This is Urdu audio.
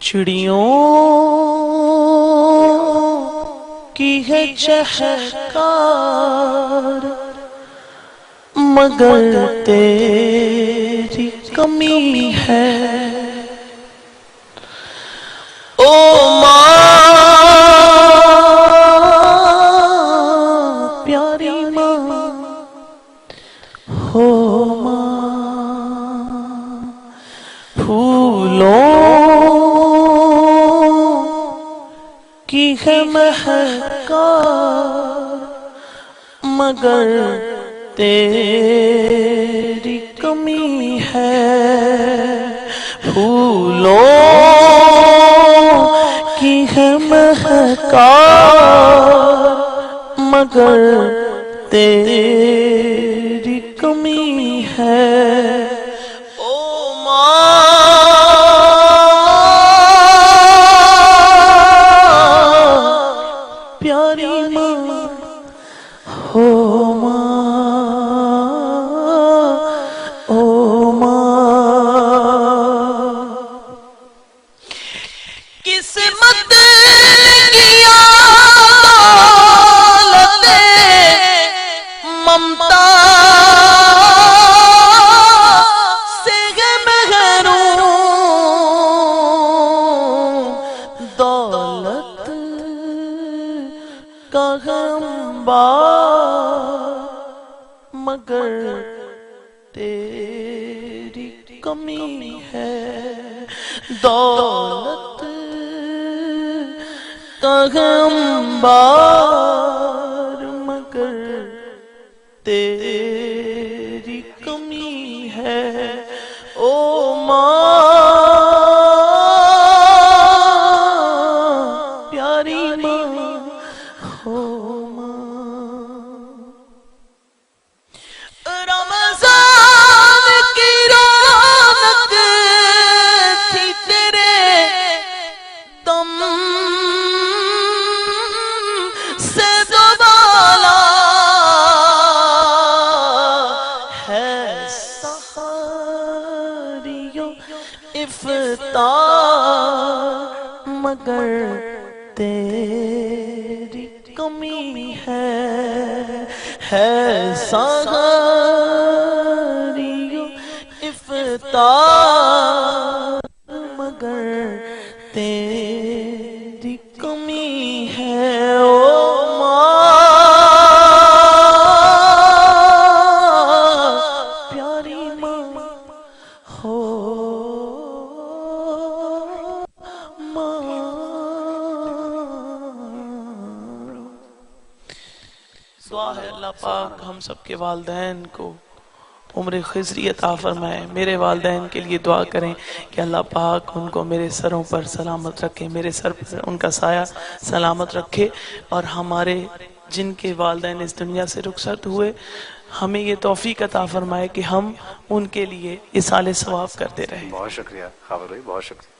چڑیوں کی ہے چہکار مگر تیری کمی ہے۔ او ماں پیاری ماں ہو ماں، پھولوں کی ہے مہکار مگر تیری کمی ہے۔ پھولوں کی ہے مہکار مگر تیری کمی ہے۔ او ماں پیاری ماں ہو مگر تیری کمی ہے۔ دولت کا ہے انبار مگر تیری کمی ہے۔ او ماں پیاری ماں ہو افطار مگر تیری کمی ہے سحریو افطار مگر تیری کمی ہے۔ او ماں پیاری ماں ہو دعا ہے اللہ پاک ہم سب کے والدین کو عمر خضری عطا فرمائے۔ میرے والدین کے لیے دعا کریں کہ اللہ پاک ان کو میرے سروں پر سلامت رکھے، میرے سر پر ان کا سایہ سلامت رکھے، اور ہمارے جن کے والدین اس دنیا سے رخصت ہوئے ہمیں یہ توفیق عطا فرمائے کہ ہم ان کے لیے اِصال ثواب کرتے رہیں۔ بہت شکریہ خاور بھائی، بہت شکریہ۔